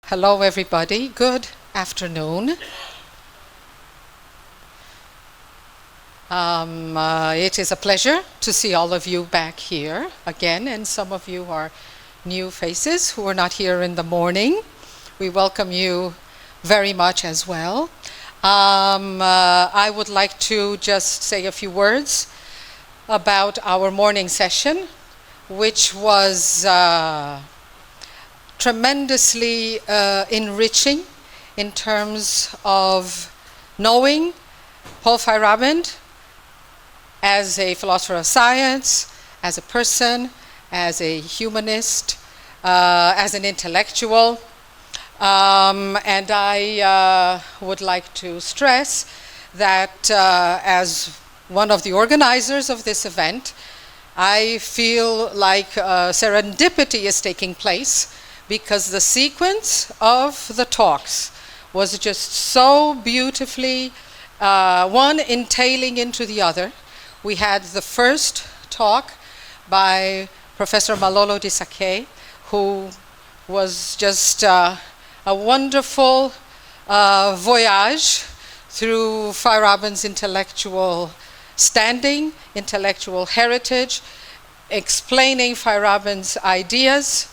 Hello, everybody. Good afternoon. It is a pleasure to see all of you back here again, and some of you are new faces who were not here in the morning. We welcome you very much as well. I would like to just say a few words about our morning session, which was tremendously enriching in terms of knowing Paul Feyerabend as a philosopher of science, as a person, as a humanist, as an intellectual. And I would like to stress that as one of the organizers of this event, I feel like serendipity is taking place, because the sequence of the talks was just so beautifully one entailing into the other. We had the first talk by Professor Malolo Disake, who was just a wonderful voyage through Feyerabend's intellectual standing, intellectual heritage, explaining Feyerabend's ideas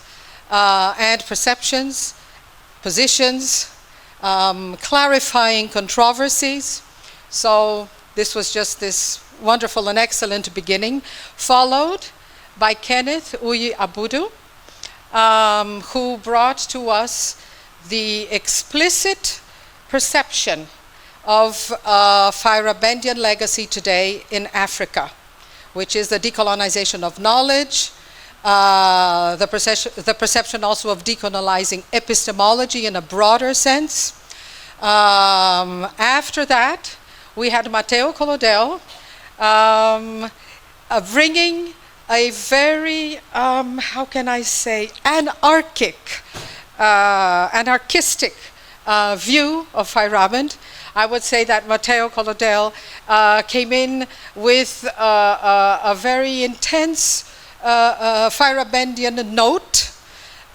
and perceptions, positions, clarifying controversies. So this was just this wonderful and excellent beginning, followed by Kenneth Uyi Abudu, who brought to us the explicit perception of Feyerabendian legacy today in Africa, which is the decolonization of knowledge, the perception also of decolonizing epistemology in a broader sense. After that, we had Matteo Collodel bringing a very, how can I say, anarchistic view of Feyerabend. I would say that Matteo Collodel came in with a very intense Feyerabendian note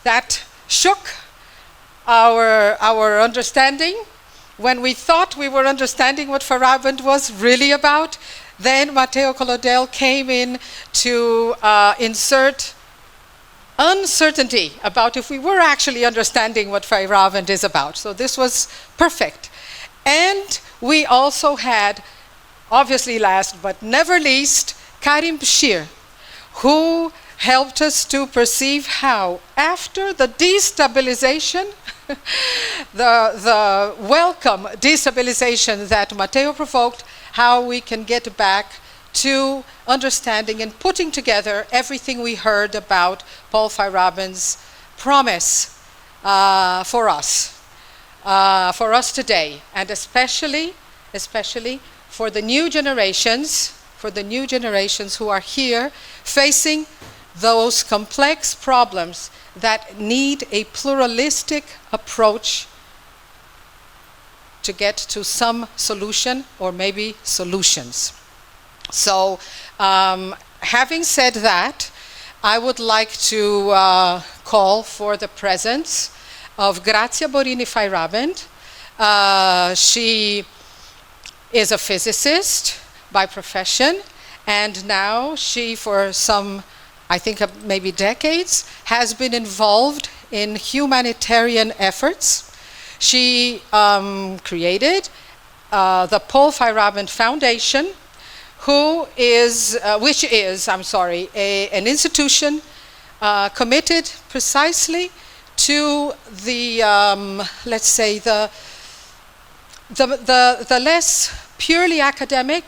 that shook our understanding. When we thought we were understanding what Feyerabend was really about, then Matteo Collodel came in to insert uncertainty about if we were actually understanding what Feyerabend is about. So this was perfect. And we also had, obviously last but never least, Karim Bashir, who helped us to perceive how, after the destabilization, the welcome destabilization that Matteo provoked, how we can get back to understanding and putting together everything we heard about Paul Feyerabend's promise for us today, and especially for the new generations, who are here facing those complex problems that need a pluralistic approach to get to some solution, or maybe solutions. So, having said that, I would like to call for the presence of Grazia Borrini Feyerabend. She is a physicist by profession, and now she, for some, I think maybe decades, has been involved in humanitarian efforts. She created the Paul Feyerabend Foundation, which is an institution committed precisely to the, let's say, the less purely academic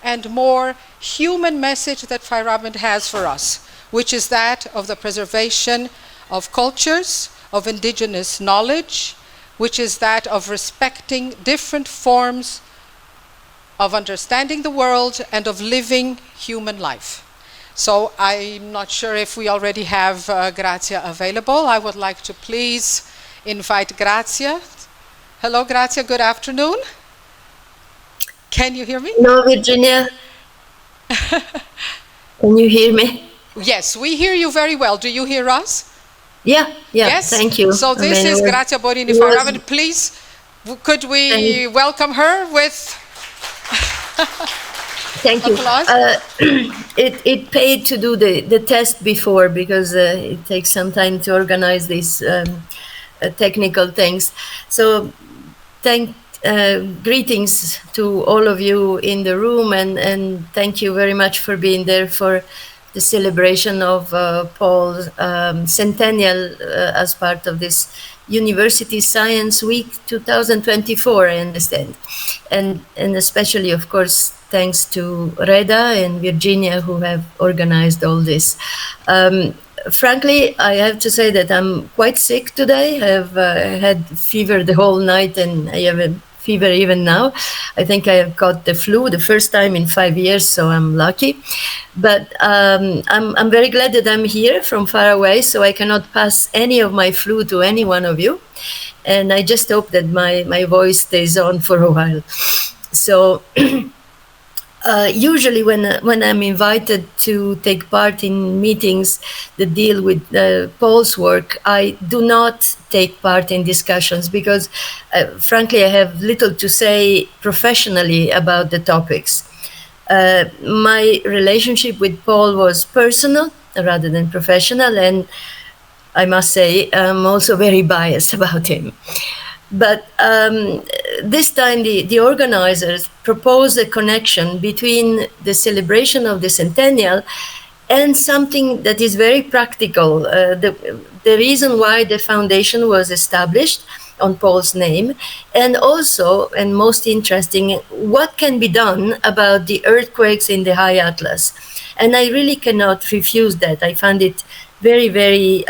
and more human message that Feyerabend has for us, which is that of the preservation of cultures, of indigenous knowledge, which is that of respecting different forms of understanding the world and of living human life. So I'm not sure if we already have Grazia available. I would like to please invite Grazia. Hello, Grazia, good afternoon. Can you hear me? Hello, Virginia. Can you hear me? Yes, we hear you very well. Do you hear us? Yeah, Yes? thank you. So this is Grazia Borrini Feyerabend. Please, could we welcome her with Thank you. applause? It paid to do the test before, because it takes some time to organize these technical things. So greetings to all of you in the room, and thank you very much for being there for the celebration of Paul's centennial as part of this University Science Week 2024, I understand. And especially, of course, thanks to Reda and Virginia, who have organized all this. Frankly, I have to say that I'm quite sick today. I've had fever the whole night, and I have a fever even now. I think I have got the flu the first time in 5 years, so I'm lucky. But I'm very glad that I'm here from far away, so I cannot pass any of my flu to any one of you. And I just hope that my voice stays on for a while. So usually when I'm invited to take part in meetings that deal with Paul's work, I do not take part in discussions because, frankly, I have little to say professionally about the topics. My relationship with Paul was personal rather than professional, and I must say I'm also very biased about him. But this time the organizers proposed a connection between the celebration of the centennial and something that is very practical. The reason why the foundation was established on Paul's name, and also, and most interesting, what can be done about the earthquakes in the High Atlas. And I really cannot refuse that. I found it very, very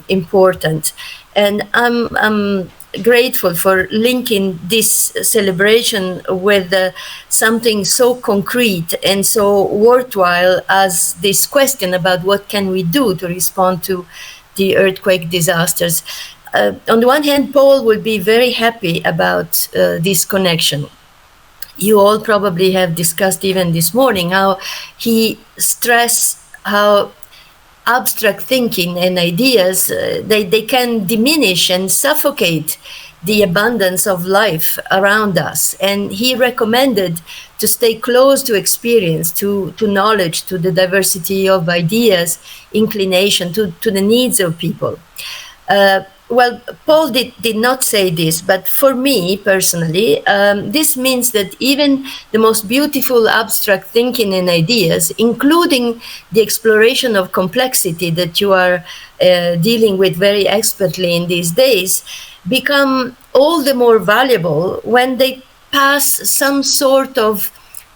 important. And I'm grateful for linking this celebration with something so concrete and so worthwhile as this question about what can we do to respond to the earthquake disasters. On the one hand, Paul will be very happy about this connection. You all probably have discussed even this morning how he stressed how abstract thinking and ideas, they can diminish and suffocate the abundance of life around us. And he recommended to stay close to experience, to knowledge, to the diversity of ideas, inclination, to the needs of people. Well, Paul did not say this, but for me personally, this means that even the most beautiful abstract thinking and ideas, including the exploration of complexity that you are dealing with very expertly in these days, become all the more valuable when they pass some sort of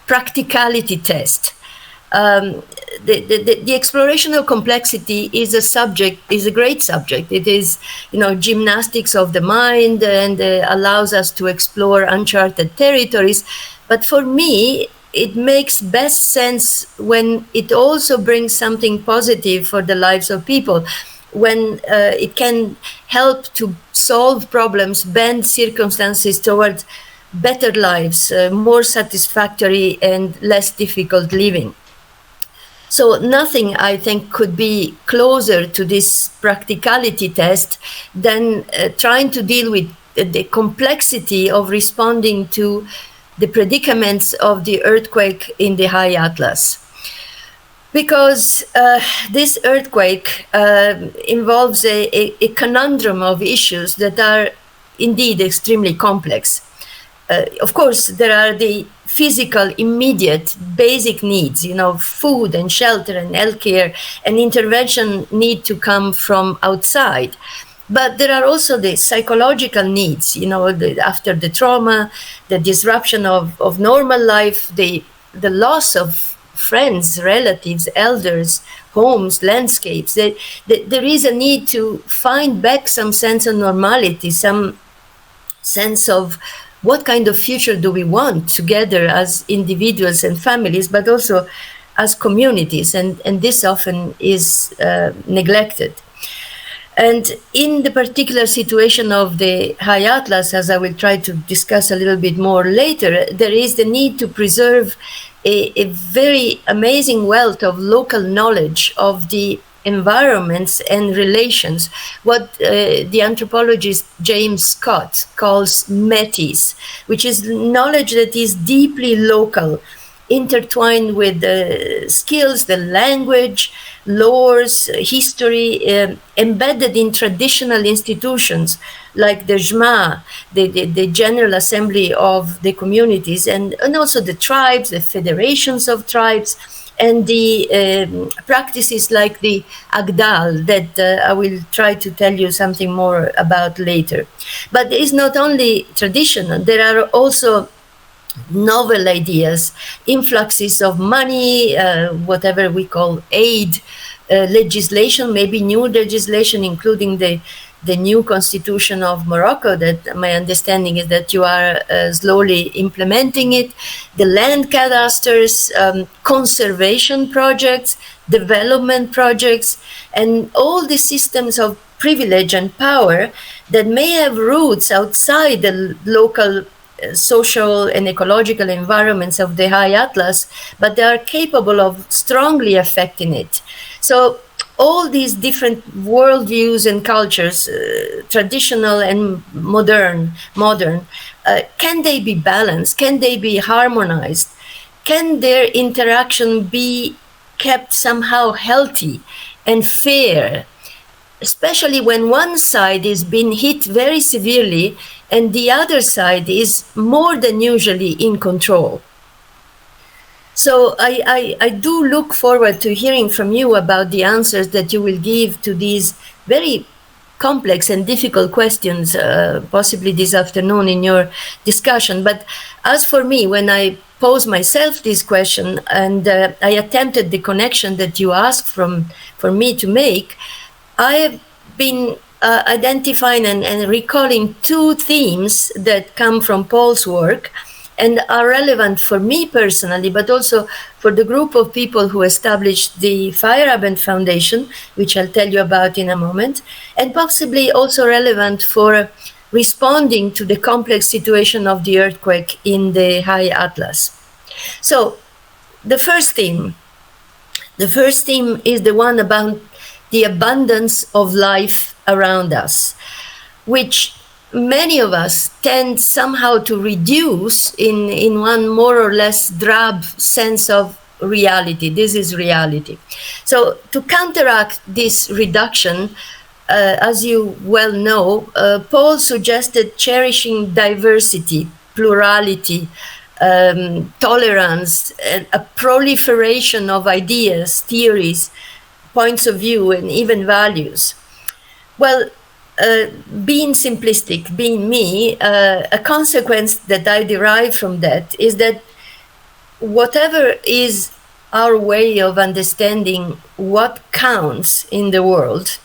practicality test. The exploration of complexity is a great subject. It is, gymnastics of the mind, and allows us to explore uncharted territories. But for me, it makes best sense when it also brings something positive for the lives of people, when it can help to solve problems, bend circumstances towards better lives, more satisfactory and less difficult living. So nothing, I think, could be closer to this practicality test than trying to deal with the complexity of responding to the predicaments of the earthquake in the High Atlas. Because this earthquake involves a conundrum of issues that are indeed extremely complex. Of course, there are the physical, immediate, basic needs, food and shelter and healthcare, and intervention need to come from outside. But there are also the psychological needs, after the trauma, the disruption of normal life, the loss of friends, relatives, elders, homes, landscapes. There is a need to find back some sense of normality, some sense of what kind of future do we want together as individuals and families, but also as communities, and this often is neglected. And in the particular situation of the High Atlas, as I will try to discuss a little bit more later, there is the need to preserve a very amazing wealth of local knowledge of the environments and relations, what the anthropologist James Scott calls metis, which is knowledge that is deeply local, intertwined with the skills, the language, laws, history, embedded in traditional institutions like the Jma, the General Assembly of the communities, and also the tribes, the federations of tribes, and the practices like the Agdal that I will try to tell you something more about later. But it's not only traditional, there are also novel ideas, influxes of money, whatever we call aid, legislation, maybe new legislation, including the new constitution of Morocco, that my understanding is that you are slowly implementing it, the land cadastres, conservation projects, development projects, and all the systems of privilege and power that may have roots outside the local social and ecological environments of the High Atlas, but they are capable of strongly affecting it. So all these different worldviews and cultures, traditional and modern, can they be balanced? Can they be harmonized? Can their interaction be kept somehow healthy and fair, especially when one side is being hit very severely and the other side is more than usually in control? So I do look forward to hearing from you about the answers that you will give to these very complex and difficult questions, possibly this afternoon in your discussion. But as for me, when I posed myself this question and I attempted the connection that you asked for me to make, I have been identifying and recalling two themes that come from Paul's work and are relevant for me personally, but also for the group of people who established the Feyerabend Foundation, which I'll tell you about in a moment, and possibly also relevant for responding to the complex situation of the earthquake in the High Atlas. So the first theme is the one about the abundance of life around us, which many of us tend somehow to reduce in one more or less drab sense of reality. This is reality. So to counteract this reduction, as you well know, Paul suggested cherishing diversity, plurality, tolerance, a proliferation of ideas, theories, points of view, and even values. Well, being simplistic, being me, a consequence that I derive from that is that whatever is our way of understanding what counts in the world,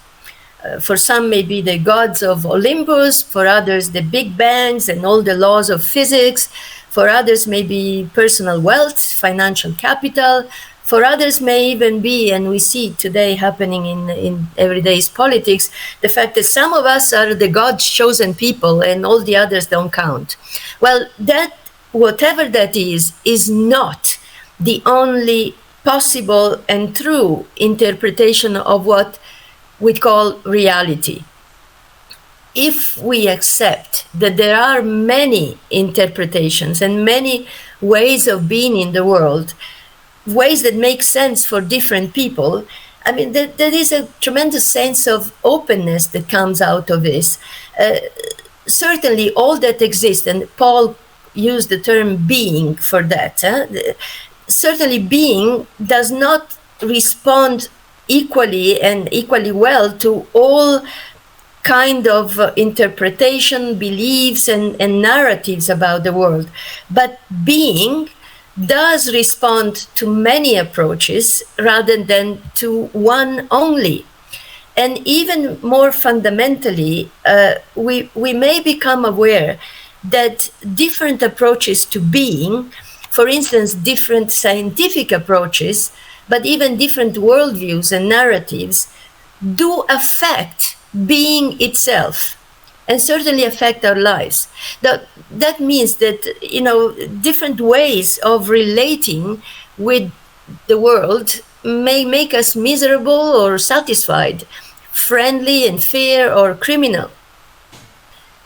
for some maybe the gods of Olympus, for others the big bangs and all the laws of physics, for others maybe personal wealth, financial capital, for others may even be, and we see today happening in everyday's politics, the fact that some of us are the God's chosen people and all the others don't count. Well, that, whatever that is not the only possible and true interpretation of what we call reality. If we accept that there are many interpretations and many ways of being in the world, ways that make sense for different people, I mean, there is a tremendous sense of openness that comes out of this. Certainly all that exists, and Paul used the term being for that, certainly being does not respond equally and equally well to all kind of interpretation, beliefs, and narratives about the world. But being does respond to many approaches rather than to one only. And even more fundamentally, we may become aware that different approaches to being, for instance, different scientific approaches, but even different worldviews and narratives, do affect being itself and certainly affect our lives. That means that, different ways of relating with the world may make us miserable or satisfied, friendly and fair or criminal.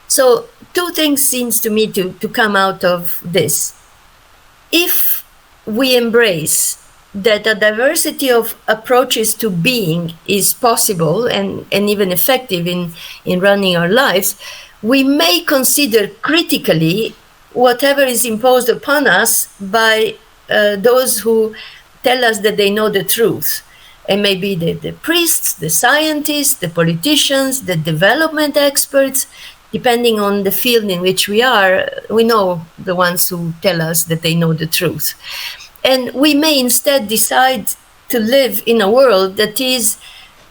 So two things seems to me to come out of this. If we embrace that a diversity of approaches to being is possible and even effective in running our lives, we may consider critically whatever is imposed upon us by those who tell us that they know the truth. And maybe the priests, the scientists, the politicians, the development experts, depending on the field in which we are, we know the ones who tell us that they know the truth. And we may instead decide to live in a world that is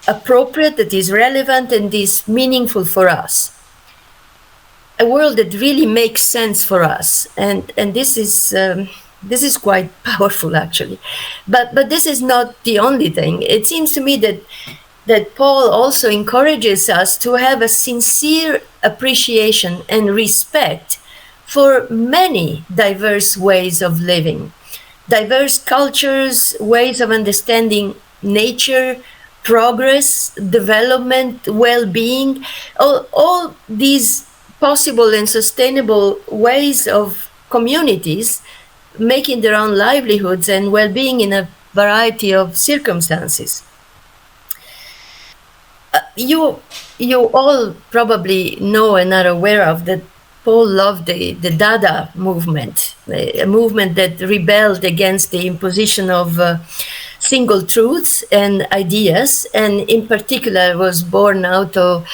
appropriate, that is relevant, and is meaningful for us. A world that really makes sense for us. And this is quite powerful, actually. But this is not the only thing. It seems to me that Paul also encourages us to have a sincere appreciation and respect for many diverse ways of living, diverse cultures, ways of understanding nature, progress, development, well-being, all these possible and sustainable ways of communities making their own livelihoods and well-being in a variety of circumstances. You all probably know and are aware of that Paul loved the Dada movement, a movement that rebelled against the imposition of single truths and ideas, and in particular was born out of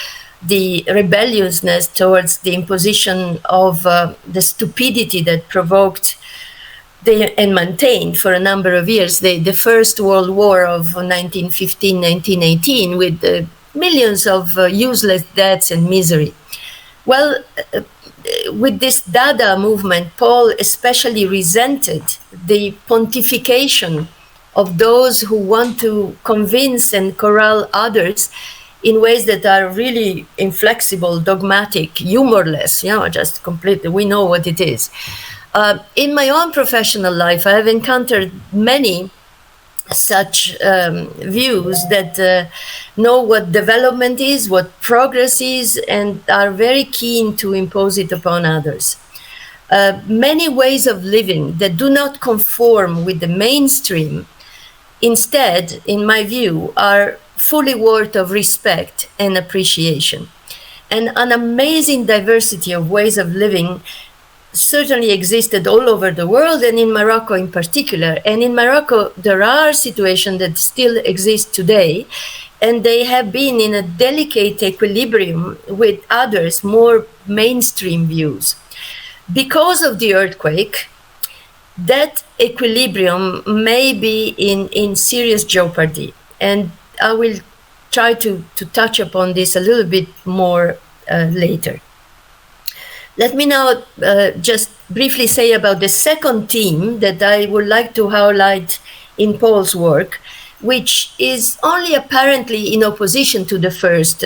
the rebelliousness towards the imposition of the stupidity that provoked and maintained for a number of years the First World War of 1915-1918 with millions of useless deaths and misery. Well, with this Dada movement, Paul especially resented the pontification of those who want to convince and corral others in ways that are really inflexible, dogmatic, humorless, just completely, we know what it is. In my own professional life, I have encountered many such views that know what development is, what progress is, and are very keen to impose it upon others. Many ways of living that do not conform with the mainstream, instead, in my view, are fully worthy of respect and appreciation. And an amazing diversity of ways of living certainly existed all over the world, and in Morocco in particular. And in Morocco, there are situations that still exist today, and they have been in a delicate equilibrium with others, more mainstream views. Because of the earthquake, that equilibrium may be in serious jeopardy. And I will try to touch upon this a little bit more later. Let me now just briefly say about the second theme that I would like to highlight in Paul's work, which is only apparently in opposition to the first,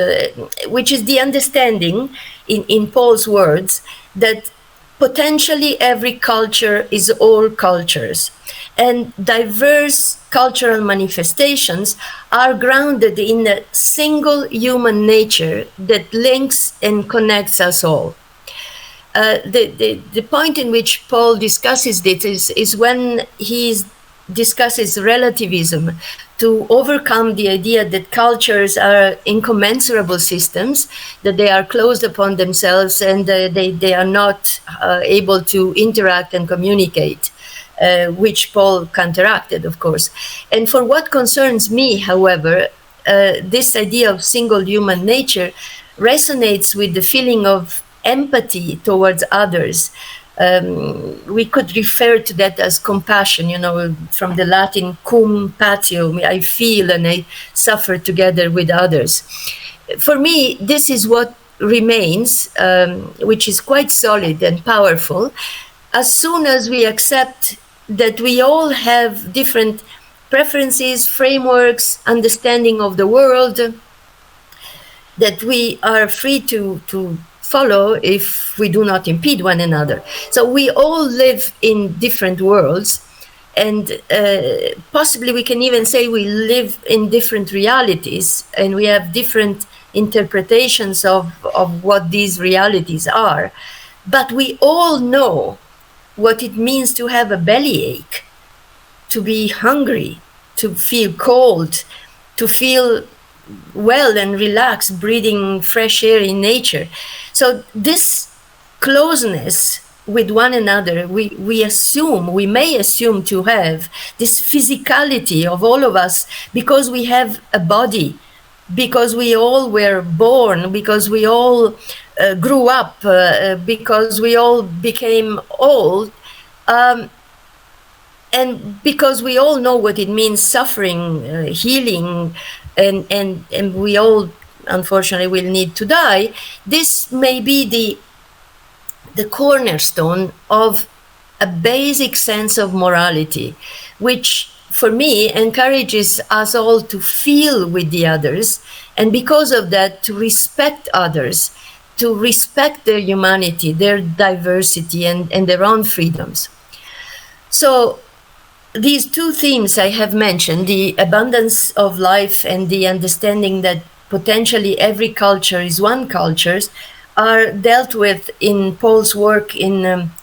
which is the understanding, in Paul's words, that potentially every culture is all cultures, and diverse cultural manifestations are grounded in a single human nature that links and connects us all. The point in which Paul discusses this is when he discusses relativism, to overcome the idea that cultures are incommensurable systems, that they are closed upon themselves and they are not able to interact and communicate, which Paul counteracted, of course. And for what concerns me, however, this idea of single human nature resonates with the feeling of empathy towards others. We could refer to that as compassion, from the Latin cum patio, I feel and I suffer together with others. For me, this is what remains, which is quite solid and powerful, as soon as we accept that we all have different preferences, frameworks, understanding of the world, that we are free to follow if we do not impede one another. So we all live in different worlds, and possibly we can even say we live in different realities, and we have different interpretations of what these realities are. But we all know what it means to have a bellyache, to be hungry, to feel cold, to feel well and relaxed, breathing fresh air in nature. So this closeness with one another, we may assume to have this physicality of all of us because we have a body, because we all were born, because we all grew up, because we all became old, and because we all know what it means suffering, healing, and we all unfortunately will need to die. This may be the cornerstone of a basic sense of morality, which for me encourages us all to feel with the others, and because of that, to respect others, to respect their humanity, their diversity, and their own freedoms. So these two themes I have mentioned, the abundance of life and the understanding that potentially every culture is one culture, are dealt with in Paul's work,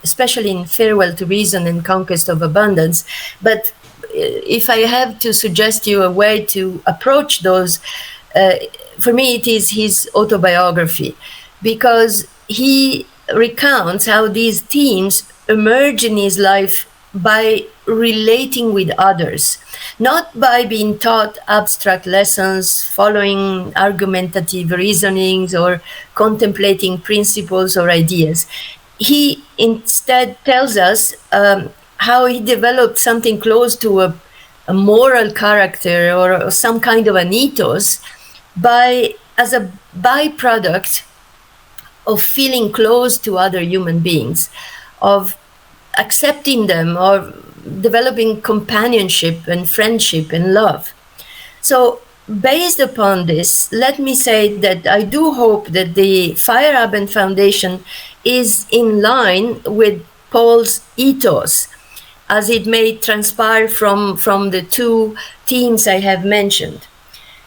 especially in Farewell to Reason and Conquest of Abundance. But if I have to suggest you a way to approach those, for me it is his autobiography, because he recounts how these themes emerge in his life by relating with others, not by being taught abstract lessons, following argumentative reasonings, or contemplating principles or ideas. He instead tells us how he developed something close to a moral character or some kind of an ethos as a byproduct of feeling close to other human beings, of accepting them, or developing companionship and friendship and love. So based upon this, let me say that I do hope that the Feyerabend Foundation is in line with Paul's ethos, as it may transpire from the two themes I have mentioned.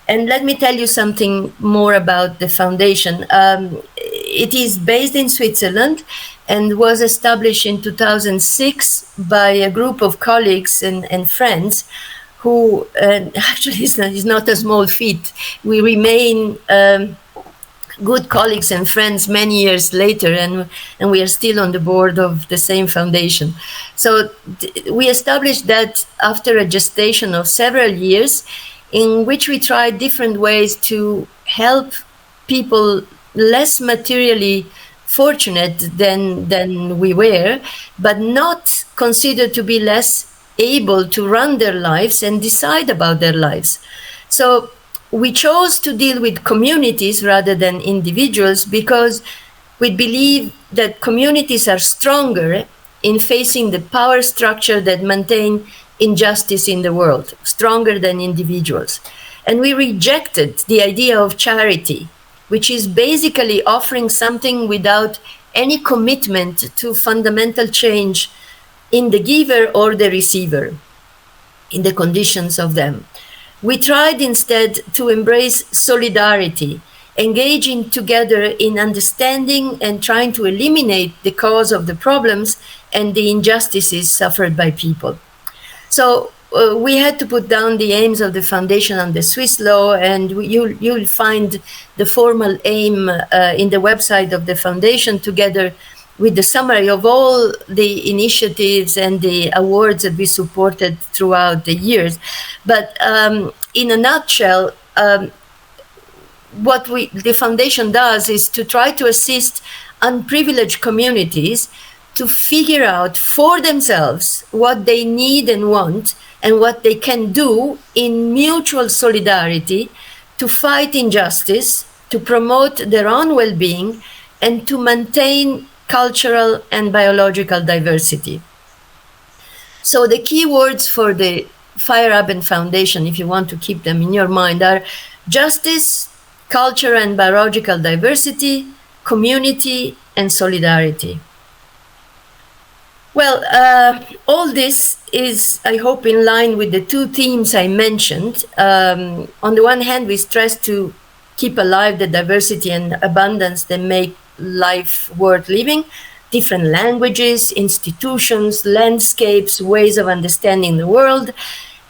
And let me tell you something more about the foundation. It is based in Switzerland and was established in 2006 by a group of colleagues and friends who, actually it's not a small feat. We remain good colleagues and friends many years later, and we are still on the board of the same foundation. So we established that after a gestation of several years, in which we tried different ways to help people less materially fortunate than we were, but not considered to be less able to run their lives and decide about their lives. So we chose to deal with communities rather than individuals because we believe that communities are stronger in facing the power structure that maintain injustice in the world, stronger than individuals. And we rejected the idea of charity, which is basically offering something without any commitment to fundamental change in the giver or the receiver, in the conditions of them. We tried instead to embrace solidarity, engaging together in understanding and trying to eliminate the cause of the problems and the injustices suffered by people. So we had to put down the aims of the foundation on the Swiss law, and you'll find the formal aim in the website of the foundation, together with the summary of all the initiatives and the awards that we supported throughout the years. But in a nutshell, what the foundation does is to try to assist unprivileged communities to figure out for themselves what they need and want, and what they can do in mutual solidarity to fight injustice, to promote their own well-being, and to maintain cultural and biological diversity. So the key words for the Feyerabend Foundation, if you want to keep them in your mind, are justice, culture and biological diversity, community, and solidarity. Well, all this is, I hope, in line with the two themes I mentioned. On the one hand, we stress to keep alive the diversity and abundance that make life worth living, different languages, institutions, landscapes, ways of understanding the world.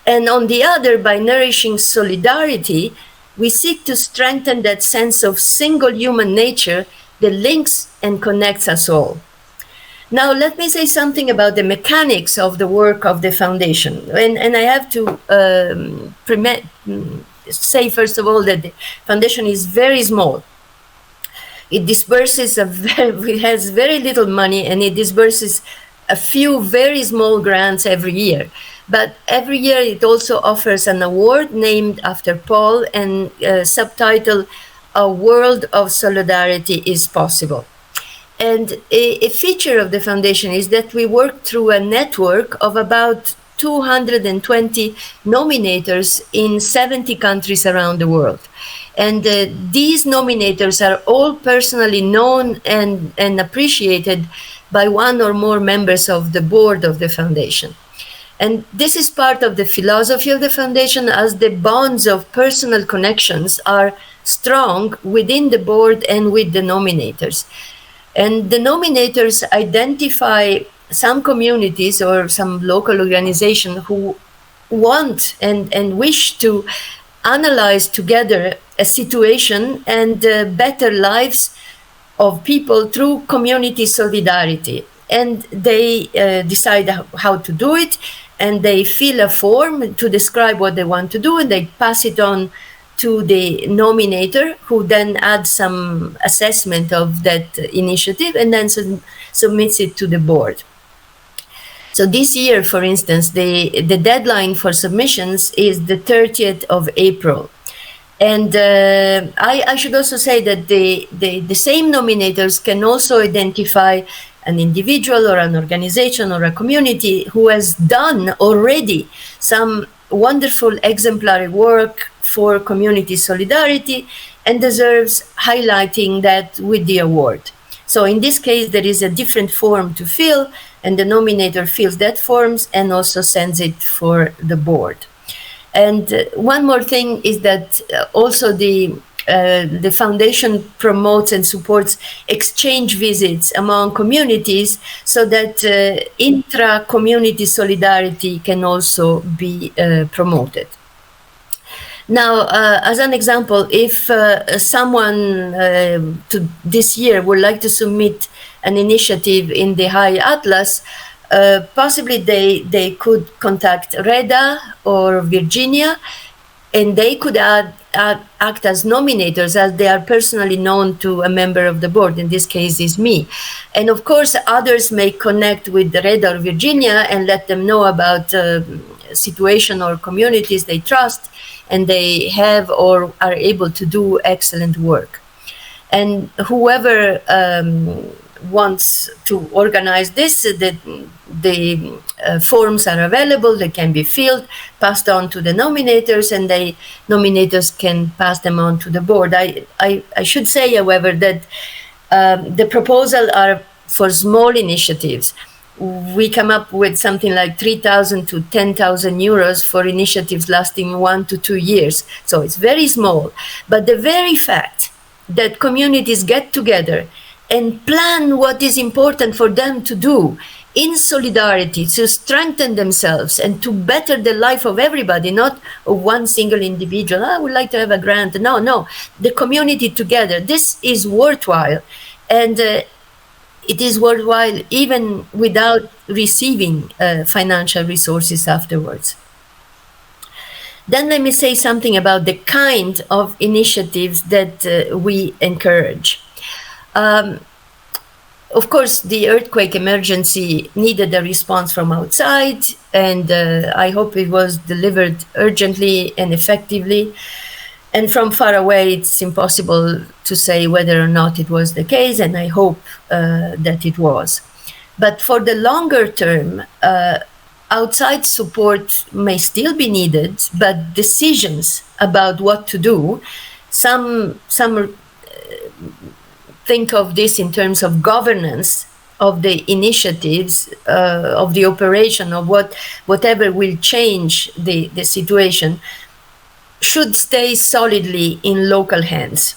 And on the other, by nourishing solidarity, we seek to strengthen that sense of single human nature that links and connects us all. Now, let me say something about the mechanics of the work of the foundation. And I have to say, first of all, that the foundation is very small. It disburses it has very little money, and it disburses a few very small grants every year. But every year it also offers an award named after Paul and subtitled "A World of Solidarity is Possible." And a feature of the foundation is that we work through a network of about 220 nominators in 70 countries around the world. And these nominators are all personally known and appreciated by one or more members of the board of the foundation. And this is part of the philosophy of the foundation, as the bonds of personal connections are strong within the board and with the nominators. And the nominators identify some communities or some local organization who want and wish to analyze together a situation and better lives of people through community solidarity. And they decide how to do it, and they fill a form to describe what they want to do, and they pass it on to the nominator, who then adds some assessment of that initiative and then submits it to the board. So this year, for instance, the deadline for submissions is the 30th of April. And I should also say that the same nominators can also identify an individual or an organization or a community who has done already some wonderful exemplary work for community solidarity and deserves highlighting that with the award. So in this case, there is a different form to fill, and the nominator fills that forms and also sends it for the board. And one more thing is that also the foundation promotes and supports exchange visits among communities so that intra-community solidarity can also be promoted. Now, as an example, if someone this year would like to submit an initiative in the High Atlas, possibly they could contact Reda or Virginia, and they could act as nominators, as they are personally known to a member of the board. In this case, is me. And of course, others may connect with Reda or Virginia and let them know about situation or communities they trust, and they have or are able to do excellent work. And whoever wants to organize this, the forms are available, they can be filled, passed on to the nominators, and the nominators can pass them on to the board. I should say, however, that the proposals are for small initiatives. We come up with something like 3,000 to 10,000 euros for initiatives lasting 1 to 2 years. So it's very small. But the very fact that communities get together and plan what is important for them to do in solidarity to strengthen themselves and to better the life of everybody, not of one single individual. I would like to have a grant. No, the community together. This is worthwhile. And it is worthwhile even without receiving financial resources afterwards. Then let me say something about the kind of initiatives that we encourage. Of course, the earthquake emergency needed a response from outside, and I hope it was delivered urgently and effectively. And from far away, it's impossible to say whether or not it was the case, and I hope that it was. But for the longer term, outside support may still be needed, but decisions about what to do, some think of this in terms of governance of the initiatives, of the operation of whatever will change the situation, should stay solidly in local hands.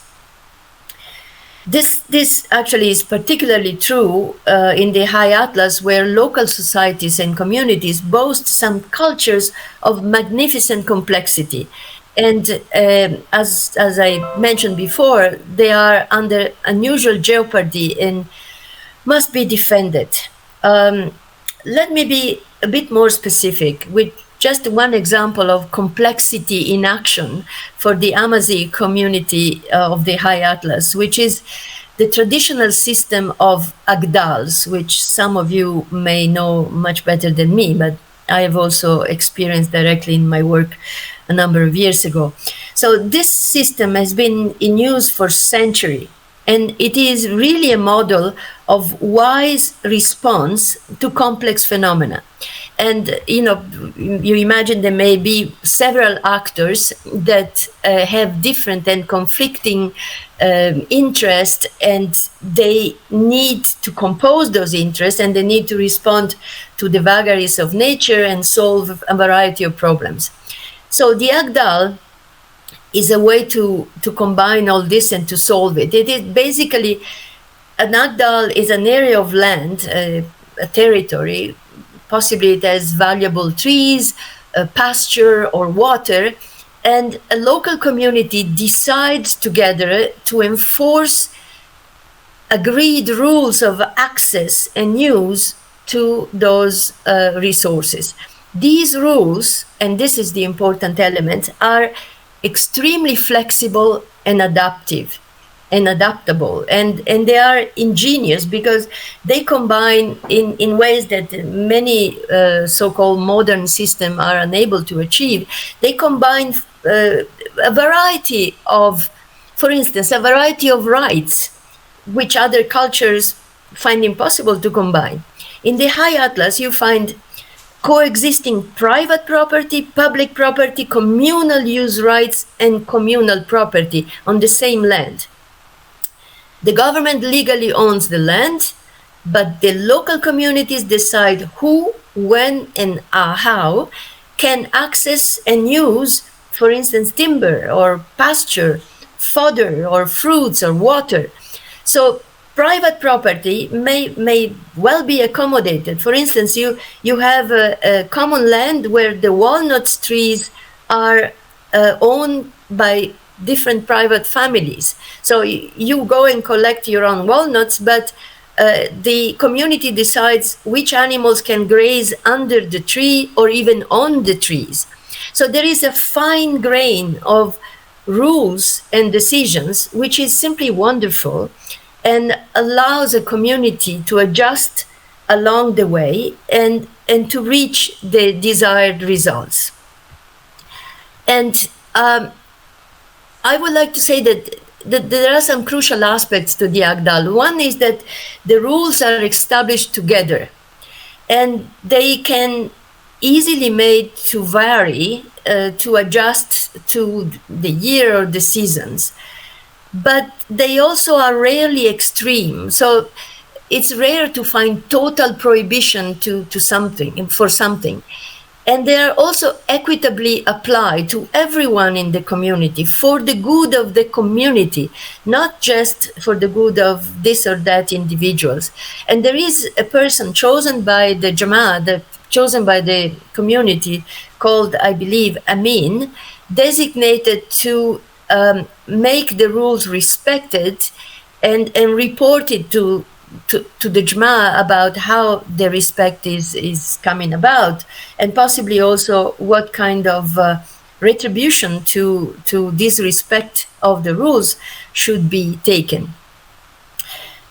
This actually is particularly true in the High Atlas, where local societies and communities boast some cultures of magnificent complexity. And as I mentioned before, they are under unusual jeopardy and must be defended. Let me be a bit more specific with just one example of complexity in action for the Amazigh community of the High Atlas, which is the traditional system of agdals, which some of you may know much better than me, but I have also experienced directly in my work a number of years ago. So this system has been in use for centuries, and it is really a model of wise response to complex phenomena. And you imagine there may be several actors that have different and conflicting interests, and they need to compose those interests, and they need to respond to the vagaries of nature and solve a variety of problems. So the Agdal is a way to combine all this and to solve it. It is basically, an Agdal is an area of land, a territory. Possibly it has valuable trees, pasture, or water, and a local community decides together to enforce agreed rules of access and use to those resources. These rules, and this is the important element, are extremely flexible and adaptive and adaptable, and they are ingenious because they combine in ways that many so-called modern systems are unable to achieve. They combine a variety of, for instance, a variety of rights which other cultures find impossible to combine. In the High Atlas, you find coexisting private property, public property, communal use rights, and communal property on the same land. The government legally owns the land, but the local communities decide who, when, and how can access and use, for instance, timber or pasture, fodder or fruits or water. So private property may well be accommodated. For instance, you have a common land where the walnut trees are owned by different private families. So you go and collect your own walnuts, but the community decides which animals can graze under the tree or even on the trees. So there is a fine grain of rules and decisions, which is simply wonderful and allows a community to adjust along the way and to reach the desired results. And I would like to say that there are some crucial aspects to the Agdal. One is that the rules are established together, and they can easily made to vary, to adjust to the year or the seasons. But they also are rarely extreme. So it's rare to find total prohibition to something, for something. And they are also equitably applied to everyone in the community for the good of the community, not just for the good of this or that individuals. And there is a person chosen by the Jama'ah, chosen by the community, called, I believe, Amin, designated to make the rules respected and reported to the Jama'ah about how the respect is coming about, and possibly also what kind of retribution to disrespect of the rules should be taken.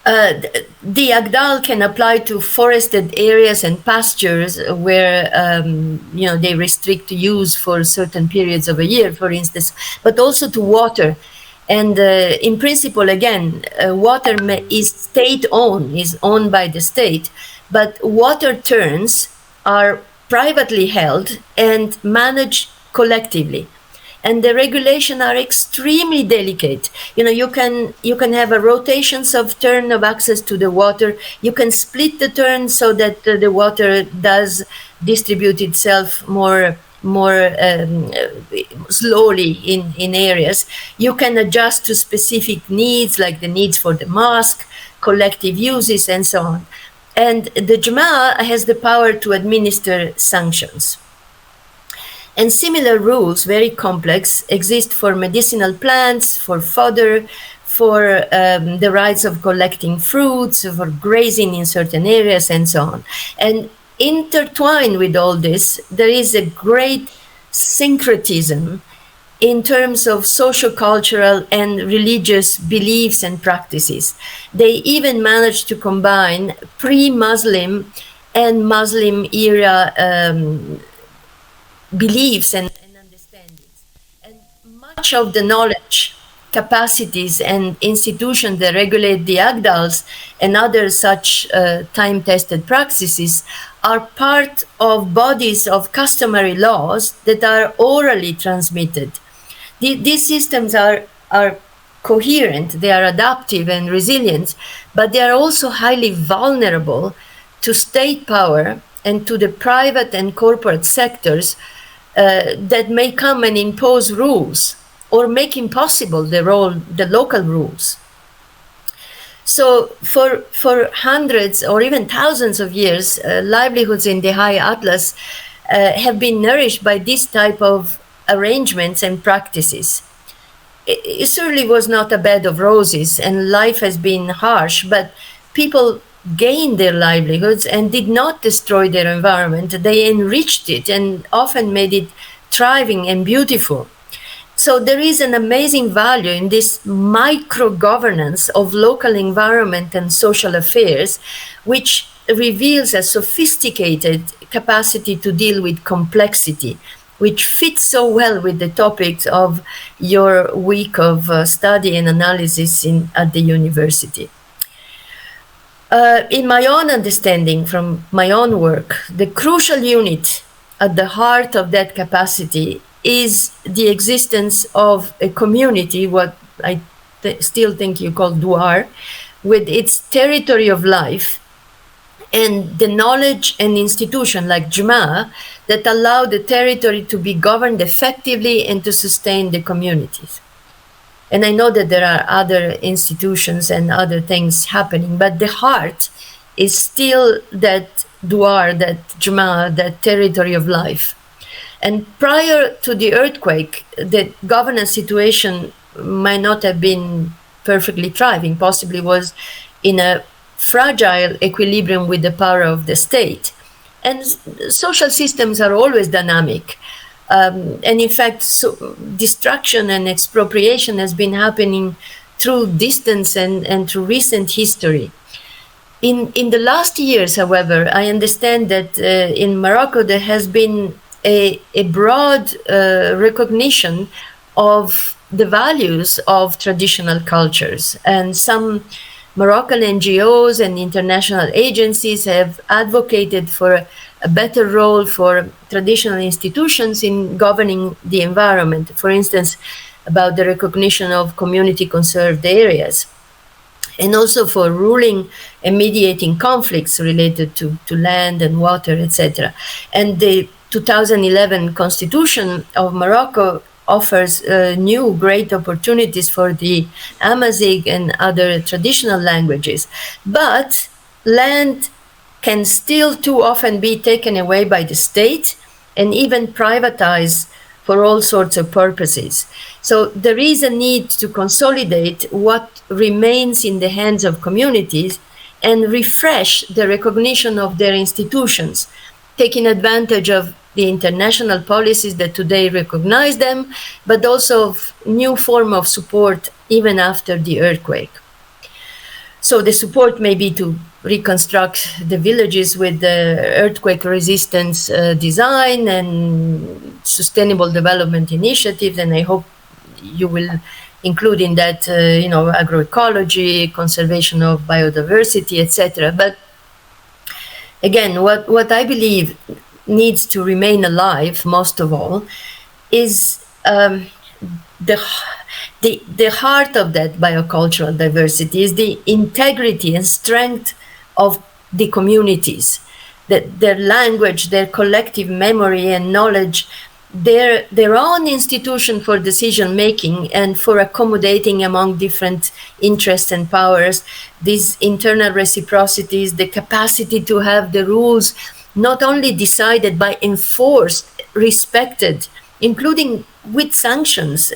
The Agdal can apply to forested areas and pastures where they restrict use for certain periods of a year, for instance, but also to water. And in principle, again, water is state-owned, is owned by the state, but water turns are privately held and managed collectively. and the regulation are extremely delicate. You can have a rotations of turn of access to the water. You can split the turn so that the water does distribute itself more slowly in areas. You can adjust to specific needs, like the needs for the mosque, collective uses, and so on. And the Jama'a has the power to administer sanctions. And similar rules, very complex, exist for medicinal plants, for fodder, for the rights of collecting fruits, for grazing in certain areas, and so on. And intertwined with all this, there is a great syncretism in terms of sociocultural and religious beliefs and practices. They even managed to combine pre-Muslim and Muslim era beliefs and understandings. And much of the knowledge, capacities, and institutions that regulate the Agdals and other such time-tested practices are part of bodies of customary laws that are orally transmitted. These systems are coherent, they are adaptive and resilient, but they are also highly vulnerable to state power and to the private and corporate sectors that may come and impose rules or make impossible the local rules. So for hundreds or even thousands of years, livelihoods in the High Atlas have been nourished by this type of arrangements and practices. It certainly was not a bed of roses, and life has been harsh, but people gained their livelihoods and did not destroy their environment. They enriched it and often made it thriving and beautiful. So there is an amazing value in this micro-governance of local environment and social affairs, which reveals a sophisticated capacity to deal with complexity, which fits so well with the topics of your week of study and analysis at the university. In my own understanding from my own work, the crucial unit at the heart of that capacity is the existence of a community, what I still think you call Duar, with its territory of life and the knowledge and institution like Jama'a that allow the territory to be governed effectively and to sustain the communities. And I know that there are other institutions and other things happening, but the heart is still that Duar, that Jama'a, that territory of life. And prior to the earthquake, the governance situation might not have been perfectly thriving, possibly was in a fragile equilibrium with the power of the state. And social systems are always dynamic. And in fact, destruction and expropriation has been happening through distance and through recent history. In the last years, however, I understand that in Morocco there has been a broad recognition of the values of traditional cultures. And some Moroccan NGOs and international agencies have advocated for a better role for traditional institutions in governing the environment. For instance, about the recognition of community conserved areas, and also for ruling and mediating conflicts related to land and water, etc. And the 2011 Constitution of Morocco offers new great opportunities for the Amazigh and other traditional languages. But land can still too often be taken away by the state and even privatized for all sorts of purposes. So there is a need to consolidate what remains in the hands of communities and refresh the recognition of their institutions, taking advantage of the international policies that today recognize them, but also of new form of support even after the earthquake. So the support may be to reconstruct the villages with the earthquake resistance design and sustainable development initiatives, and I hope you will include in that agroecology, conservation of biodiversity, etc. But again, what I believe needs to remain alive most of all is um, the, the heart of that biocultural diversity is the integrity and strength of the communities, that their language, their collective memory and knowledge, their own institution for decision making and for accommodating among different interests and powers, these internal reciprocities, the capacity to have the rules not only decided but enforced, respected, including with sanctions,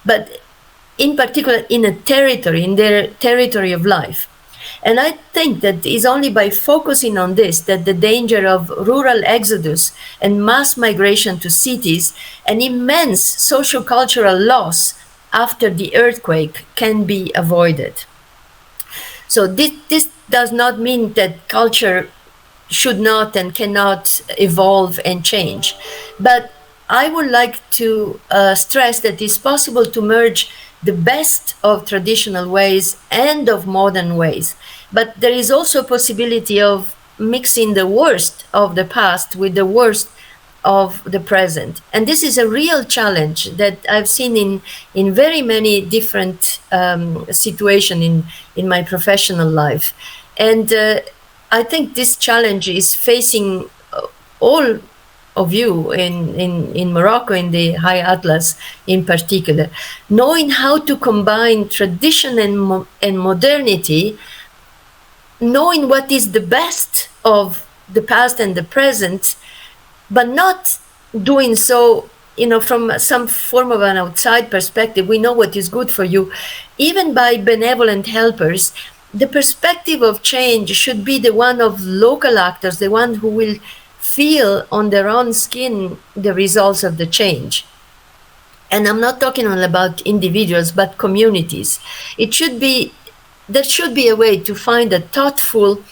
but in particular in a territory, in their territory of life. And I think that it's only by focusing on this that the danger of rural exodus and mass migration to cities and immense socio-cultural loss after the earthquake can be avoided. So this does not mean that culture should not and cannot evolve and change. But I would like to stress that it's possible to merge the best of traditional ways and of modern ways. But there is also a possibility of mixing the worst of the past with the worst of the present. And this is a real challenge that I've seen in very many different situations in my professional life. And I think this challenge is facing all of you in Morocco, in the High Atlas in particular, knowing how to combine tradition and modernity, knowing what is the best of the past and the present, but not doing so, from some form of an outside perspective. We know what is good for you, even by benevolent helpers. The perspective of change should be the one of local actors, the one who will feel on their own skin the results of the change. And I'm not talking only about individuals, but communities. There should be a way to find a thoughtful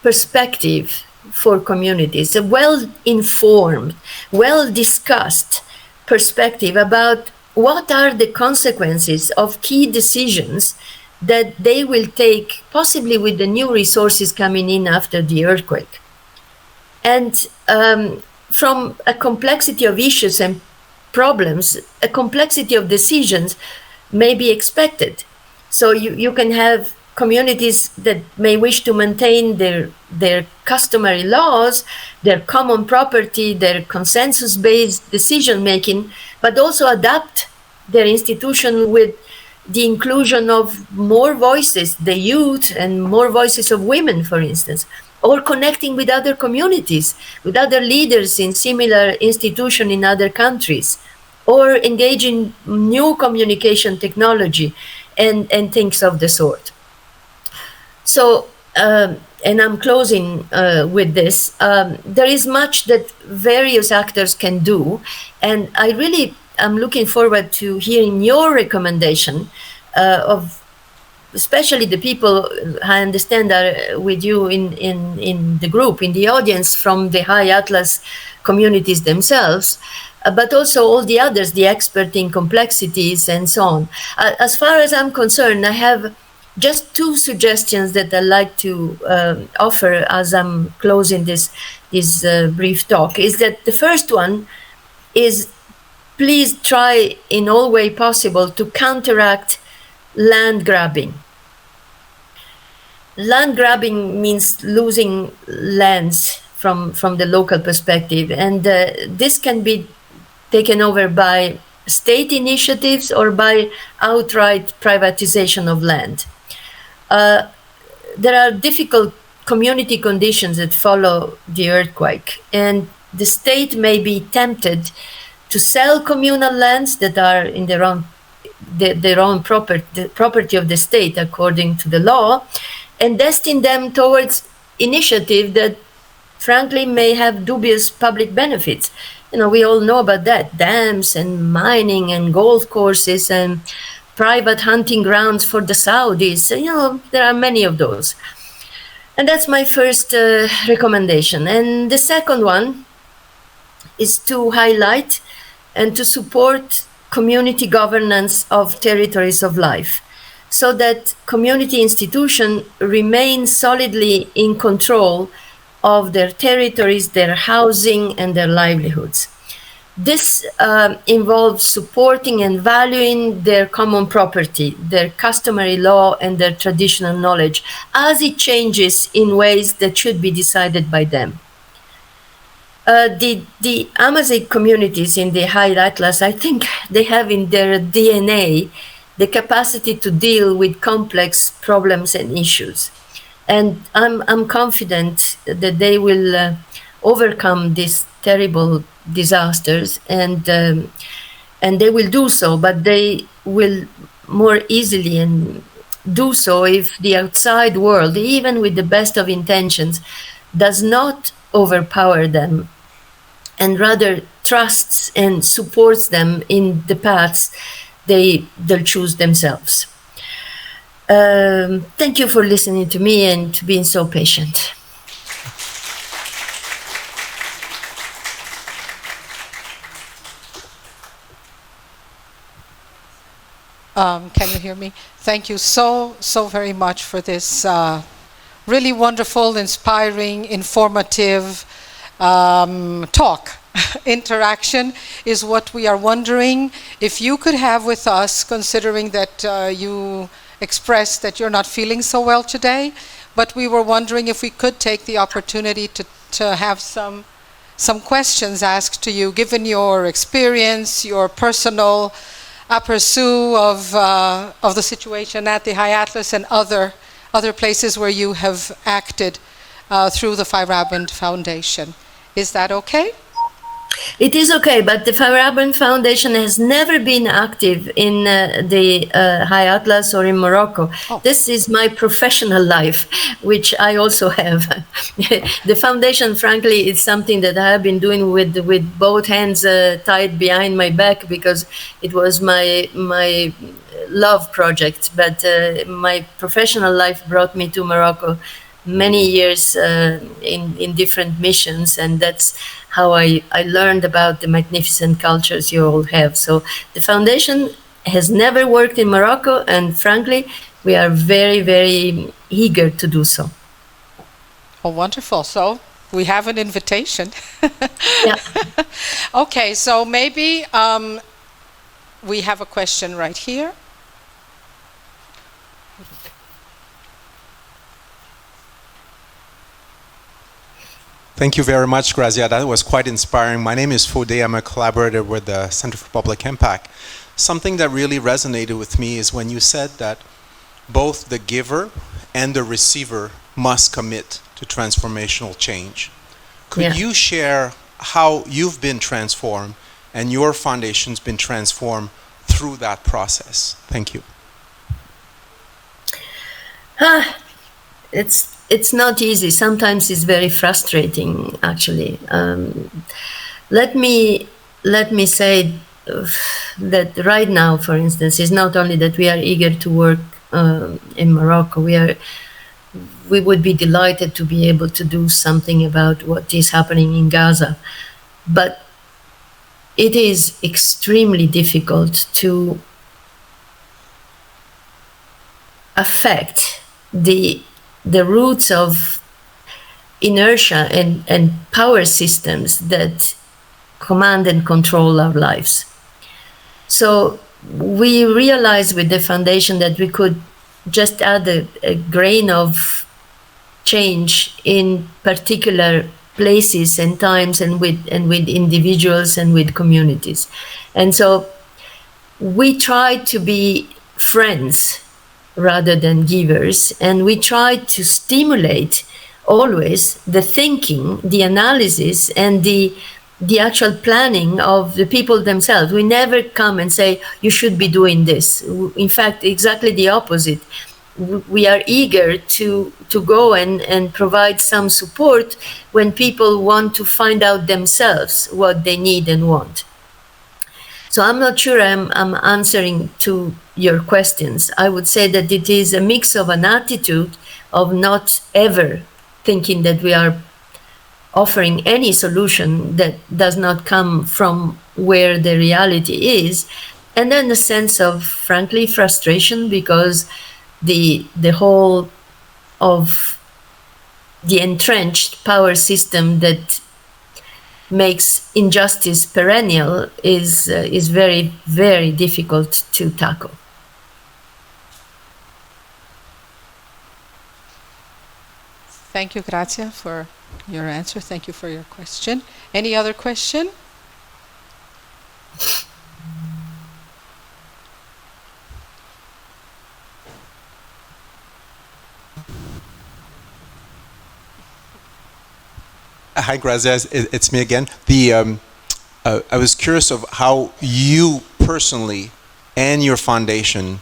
perspective for communities, a well-informed, well-discussed perspective about what are the consequences of key decisions that they will take, possibly with the new resources coming in after the earthquake. And from a complexity of issues and problems, a complexity of decisions may be expected. So you can have communities that may wish to maintain their customary laws, their common property, their consensus-based decision-making, but also adapt their institution with the inclusion of more voices, the youth, and more voices of women, for instance, or connecting with other communities, with other leaders in similar institutions in other countries, or engaging new communication technology and things of the sort. So, and I'm closing with this. There is much that various actors can do, and I'm looking forward to hearing your recommendation of, especially the people I understand are with you in the group, in the audience, from the High Atlas communities themselves, but also all the others, the expert in complexities and so on. As far as I'm concerned, I have just two suggestions that I'd like to offer as I'm closing this brief talk. Is that the first one is, please try in all way possible to counteract land grabbing. Land grabbing means losing lands from the local perspective, and this can be taken over by state initiatives or by outright privatization of land. There are difficult community conditions that follow the earthquake, and the state may be tempted to sell communal lands that are in their own property of the state according to the law, and destine them towards initiative that frankly may have dubious public benefits. We all know about that: dams and mining and golf courses and private hunting grounds for the Saudis. There are many of those. And that's my first recommendation. And the second one is to highlight and to support community governance of territories of life, so that community institutions remain solidly in control of their territories, their housing, and their livelihoods. This involves supporting and valuing their common property, their customary law, and their traditional knowledge as it changes in ways that should be decided by them. The Amazigh communities in the High Atlas, I think they have in their DNA the capacity to deal with complex problems and issues. And I'm confident that they will overcome these terrible disasters, and they will do so, but they will more easily and do so if the outside world, even with the best of intentions, does not overpower them and rather trusts and supports them in the paths they'll choose themselves. Thank you for listening to me and to being so patient. Can you hear me? Thank you so very much for this really wonderful, inspiring, informative talk. Interaction is what we are wondering if you could have with us, considering that you expressed that you're not feeling so well today, but we were wondering if we could take the opportunity to have some questions asked to you, given your experience, your personal aperçu of the situation at the High Atlas and other places where you have acted through the Feyerabend Foundation. Is that okay? It is okay, but the Feyerabend Foundation has never been active in the High Atlas or in Morocco. Oh. This is my professional life, which I also have. The foundation, frankly, it's something that I have been doing with both hands tied behind my back, because it was my love project. But my professional life brought me to Morocco many years in different missions, and that's how I learned about the magnificent cultures you all have. So the foundation has never worked in Morocco, and frankly, we are very, very eager to do so. Oh, wonderful. So we have an invitation. Yeah. Okay, so maybe we have a question right here. Thank you very much, Grazia. That was quite inspiring. My name is Fode. I'm a collaborator with the Center for Public Impact. Something that really resonated with me is when you said that both the giver and the receiver must commit to transformational change. Could you share how you've been transformed and your foundation's been transformed through that process? Thank you. It's not easy. Sometimes it's very frustrating, actually. Let me say that right now, for instance, it's not only that we are eager to work in Morocco. We would be delighted to be able to do something about what is happening in Gaza, but it is extremely difficult to affect the roots of inertia and power systems that command and control our lives. So we realized with the foundation that we could just add a grain of change in particular places and times, and with individuals and with communities. And so we try to be friends rather than givers, and we try to stimulate always the thinking, the analysis, and the actual planning of the people themselves. We never come and say, you should be doing this. In fact, exactly the opposite. We are eager to go and provide some support when people want to find out themselves what they need and want. So I'm not sure I'm answering to your questions. I would say that it is a mix of an attitude of not ever thinking that we are offering any solution that does not come from where the reality is, and then a sense of, frankly, frustration, because the whole of the entrenched power system that makes injustice perennial is very, very difficult to tackle. Thank you, Grazia, for your answer. Thank you for your question. Any other question? Hi, Grazia. It's me again. I was curious of how you personally and your foundation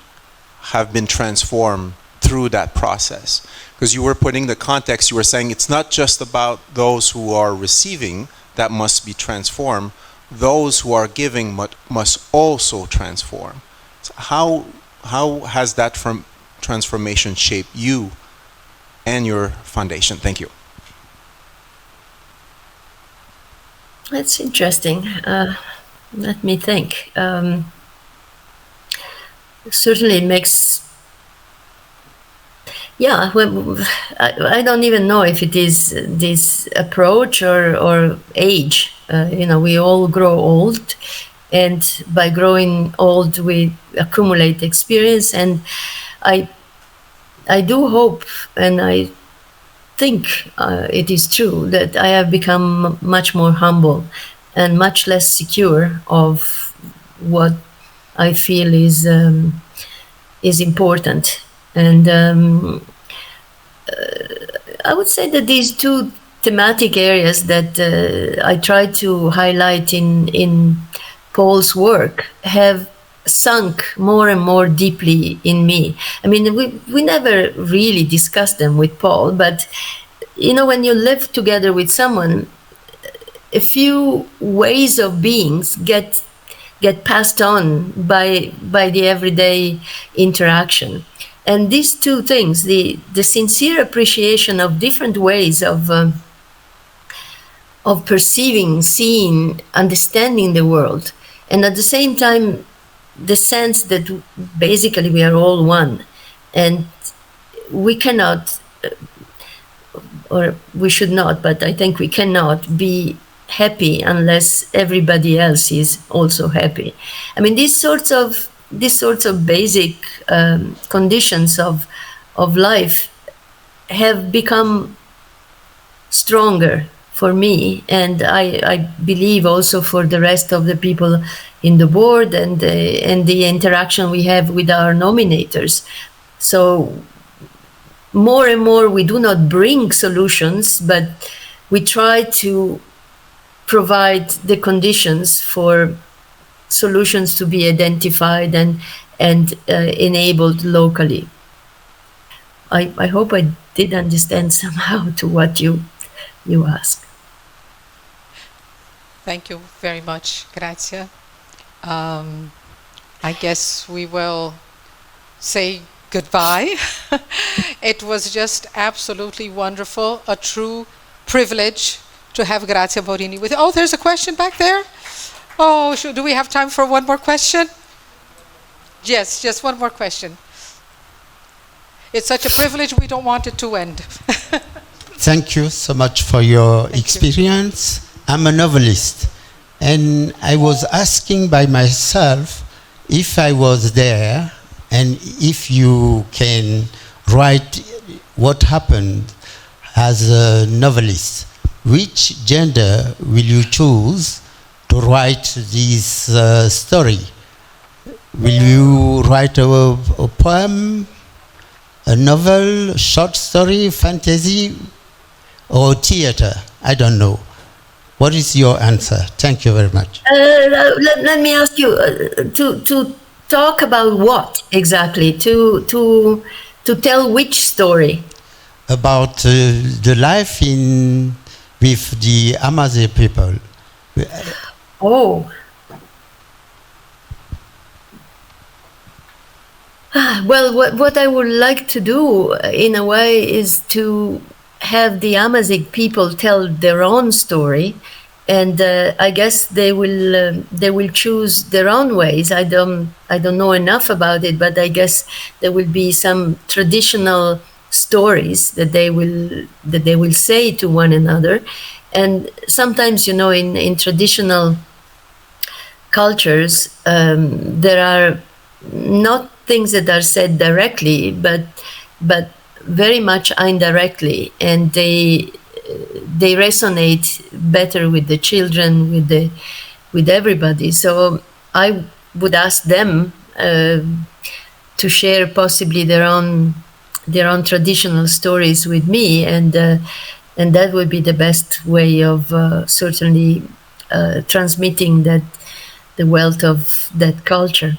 have been transformed through that process. Because you were putting the context, you were saying it's not just about those who are receiving that must be transformed, those who are giving must also transform. So how has that transformation shaped you and your foundation? Thank you. That's interesting. Let me think. Certainly makes. Yeah, well, I don't even know if it is this approach or age. We all grow old, and by growing old, we accumulate experience. And I do hope, and I think it is true that I have become much more humble and much less secure of what I feel is important. And I would say that these two thematic areas that I try to highlight in Paul's work have sunk more and more deeply in me. I mean, we never really discussed them with Paul, but when you live together with someone, a few ways of beings get passed on by the everyday interaction. And these two things, the sincere appreciation of different ways of perceiving, seeing, understanding the world, and at the same time, the sense that basically we are all one, and we cannot, or we should not, but I think we cannot be happy unless everybody else is also happy. I mean, these sorts of basic conditions of life have become stronger for me, and I believe also for the rest of the people in the board and the interaction we have with our nominators. So more and more we do not bring solutions, but we try to provide the conditions for solutions to be identified and enabled locally. I hope I did understand somehow to what you asked. Thank you very much, Grazia. I guess we will say goodbye. It was just absolutely wonderful, a true privilege to have Grazia Borrini with you. Oh, there's a question back there. Oh, do we have time for one more question? Yes, just one more question. It's such a privilege, we don't want it to end. Thank you so much for your experience. I'm a novelist, and I was asking by myself if I was there and if you can write what happened as a novelist. Which gender will you choose to write this story? Will you write a poem, a novel, short story, fantasy, or theater? I don't know. What is your answer? Thank you very much. Let me ask you to talk about what exactly? To tell which story? About the life with the Amazigh people. Oh. Well, what I would like to do, in a way, is to have the Amazigh people tell their own story, and I guess they will choose their own ways. I don't know enough about it, but I guess there will be some traditional stories that they will say to one another, And sometimes, in traditional cultures, there are not things that are said directly, but very much indirectly, and they resonate better with the children, with everybody. So I would ask them to share possibly their own traditional stories with me, and that would be the best way of certainly transmitting the wealth of that culture.